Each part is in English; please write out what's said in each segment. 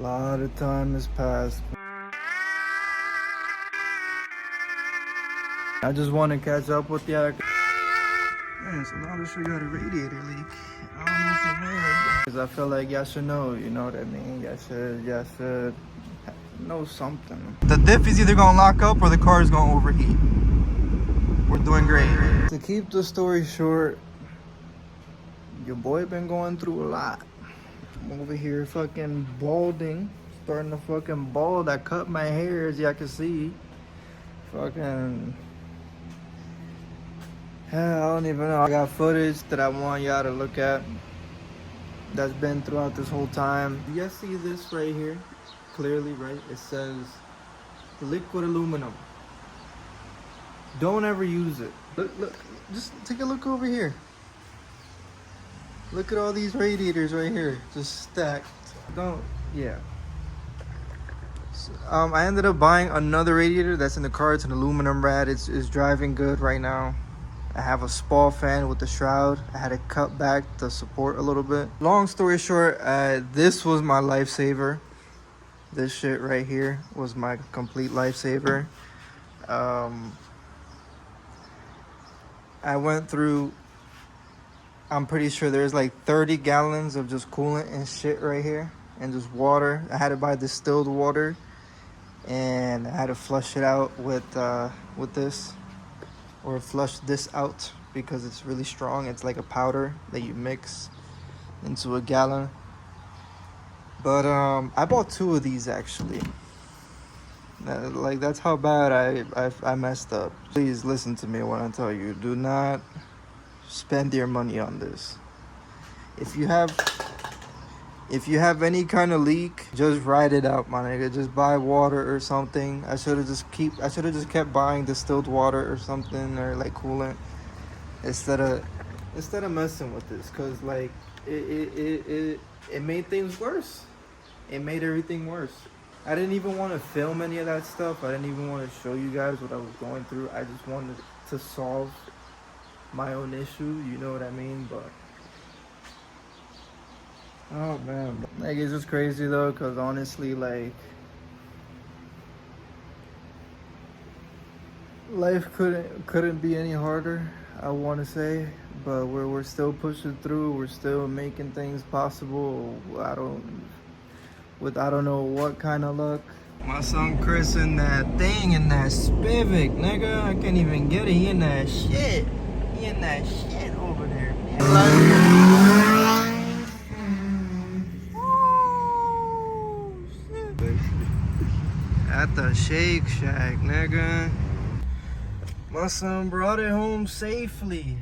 lot of time has passed. I just want to catch up with you. Yeah, so now this shit got a radiator leak. I don't know from where. Because I feel like y'all should know, you know what I mean? Y'all should know something. The diff is either gonna lock up or the car is gonna overheat. We're doing great. To keep the story short, your boy been going through a lot. I'm over here fucking balding. Starting to fucking bald. I cut my hair, as y'all can see. Fucking... I don't even know. I got footage that I want y'all to look at. That's been throughout this whole time. You see this right here? Clearly, right? It says liquid aluminum. Don't ever use it. Look, just take a look over here. Look at all these radiators right here, just stacked. Yeah. So, I ended up buying another radiator that's in the car. It's an aluminum rad. It's driving good right now. I have a Spall fan with the shroud. I had to cut back the support a little bit. Long story short, this was my lifesaver. This shit right here was my complete lifesaver. I went through, I'm pretty sure there's like 30 gallons of just coolant and shit right here. And just water. I had to buy distilled water. And I had to flush it out with this. Or flush this out because it's really strong. It's like a powder that you mix into a gallon. But I bought 2 of these actually. Like that's how bad I messed up. Please listen to me when I tell you. Do not spend your money on this. If you have any kind of leak, just ride it out, my nigga. Just buy water or something. I should have just kept buying distilled water or something, or like coolant instead of messing with this, cause like it made things worse. It made everything worse. I didn't even want to film any of that stuff. I didn't even want to show you guys what I was going through. I just wanted to solve my own issue. You know what I mean? But oh man, like it's just crazy though, cause honestly, like life couldn't be any harder. I want to say, but we're still pushing through. We're still making things possible. I don't know what kind of luck. My son Chris in that thing, in that Spivak, nigga. I can't even get it. He in that shit. He in that shit over there, man. At the Shake Shack, nigga. My son brought it home safely.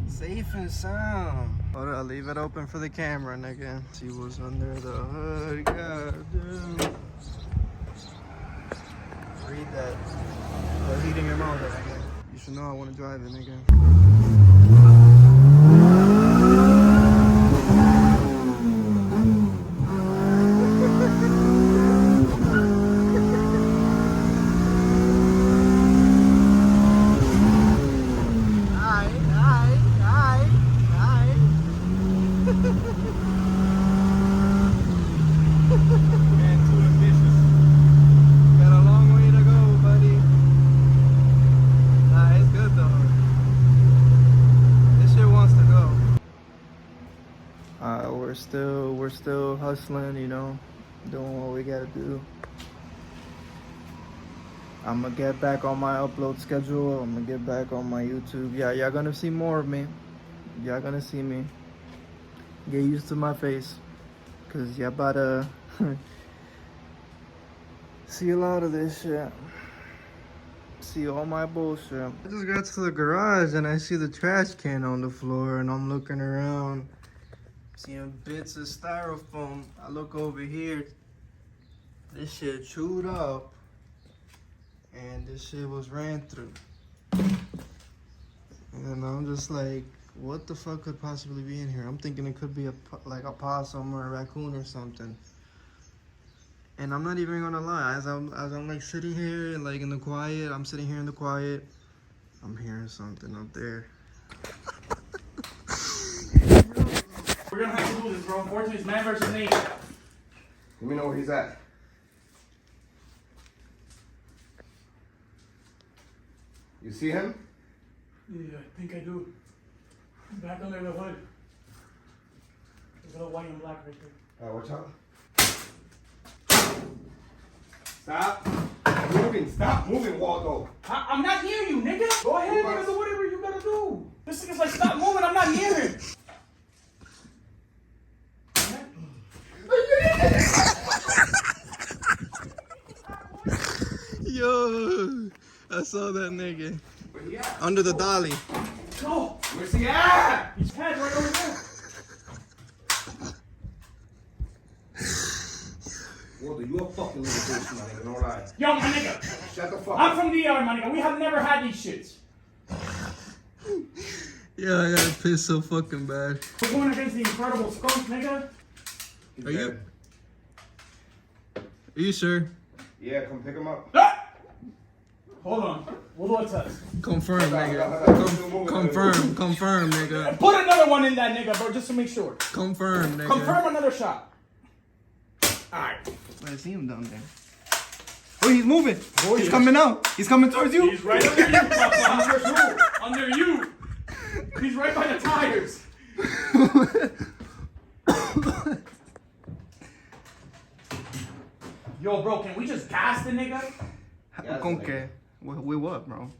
Safe and sound. Hold on, I'll leave it open for the camera, nigga. See what's under the hood. God damn. Read that. The heating your mouth, nigga. You should know I want to drive it, nigga. We're still hustling, you know, doing what we gotta do. I'm gonna get back on my upload schedule. I'm gonna get back on my YouTube. Yeah, y'all gonna see more of me. Y'all gonna see me. Get used to my face, cause y'all about to see a lot of this shit. See all my bullshit. I just got to the garage and I see the trash can on the floor, and I'm looking around. Seeing bits of styrofoam. I look over here. This shit chewed up. And this shit was ran through. And I'm just like, what the fuck could possibly be in here? I'm thinking it could be a possum or a raccoon or something. And I'm not even gonna lie. As I'm like sitting here like in the quiet, I'm sitting here in the quiet. I'm hearing something up there. We're gonna have to do this, bro. Unfortunately, it's man versus nature. Let me know where he's at. You see him? Yeah, I think I do. Back under the hood. There's a little white and black right there. Watch out. Stop moving. Stop moving, Waldo. I'm not near you, nigga. Go ahead, nigga, do whatever you gotta do. This nigga's like, stop moving, I'm not near him. Yo, I saw that nigga. Where he at? Under the dolly. No, Where's he at? he's head right over there. Waldo, you a fucking little bitch, my nigga. No lie. Yo, my nigga. Shut the fuck I'm up. from DR, my nigga. We have never had these shits. Yeah, I gotta piss so fucking bad. We're going against the Incredible Skunk, nigga. He's Are you- dead. Are you sure? Yeah, come pick him up. Ah! Hold on. We'll do a test. Confirm, Hold on, nigga. hold on. Confirm, nigga. Put another one in that nigga, bro, just to make sure. Confirm, nigga. Confirm another shot. Alright. I see him down there. Oh, he's moving. Oh, He's yeah. coming out. He's coming towards you. He's right under you, Papa. Under you. He's right by the tires. Yo, bro, can we just gas the nigga? Con qué? With what, bro?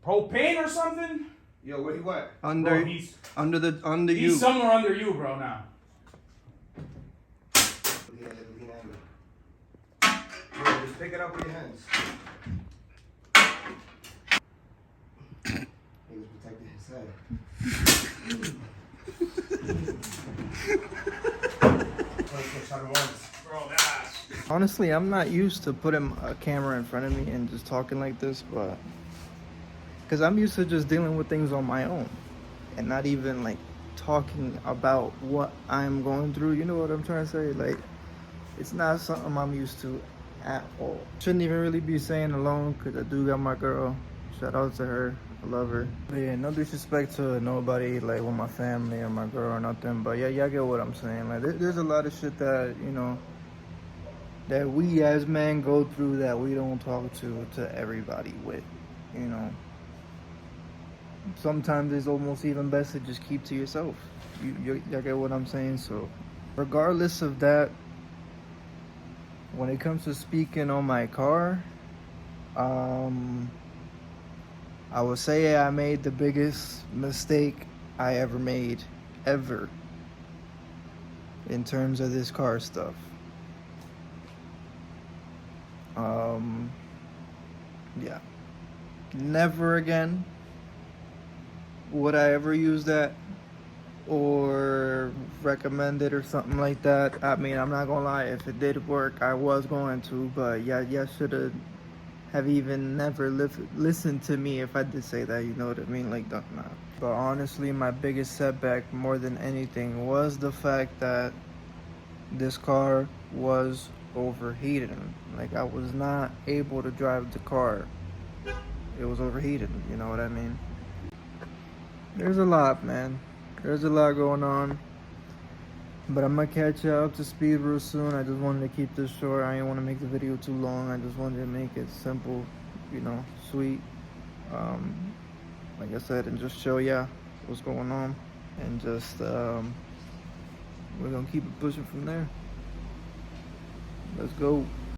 Propane or something? Yo, where he went? Under, Bro, he's under you. he's somewhere under you, bro, now. Yeah, just pick it up with your hands. He was protecting his head. Bro, that's... Honestly, I'm not used to putting a camera in front of me and just talking like this, but because I'm used to just dealing with things on my own and not even like talking about what I'm going through. You know what I'm trying to say? Like, it's not something I'm used to at all. Shouldn't even really be saying alone because I do got my girl. Shout out to her. I love her. But yeah, no disrespect to nobody, like with my family or my girl or nothing. But yeah, y'all get what I'm saying. Like, there's a lot of shit that, you know, that we as men go through that we don't talk to everybody with, you know. Sometimes it's almost even best to just keep to yourself. You get what I'm saying? So regardless of that, when it comes to speaking on my car, I would say I made the biggest mistake I ever made, ever, in terms of this car stuff. Yeah. Never again would I ever use that or recommend it or something like that. I mean, I'm not gonna lie, if it did work, I was going to, but yeah, should have even never listened to me if I did say that, you know what I mean? Like, nah. But honestly, my biggest setback more than anything was the fact that this car was overheating. Like, I was not able to drive the car. It was overheated, you know what I mean? There's a lot, man. There's a lot going on. But I'm gonna catch you up to speed real soon. I just wanted to keep this short. I didn't want to make the video too long. I just wanted to make it simple, you know, sweet. Like I said, and just show ya what's going on. And just, we're gonna keep it pushing from there. Let's go.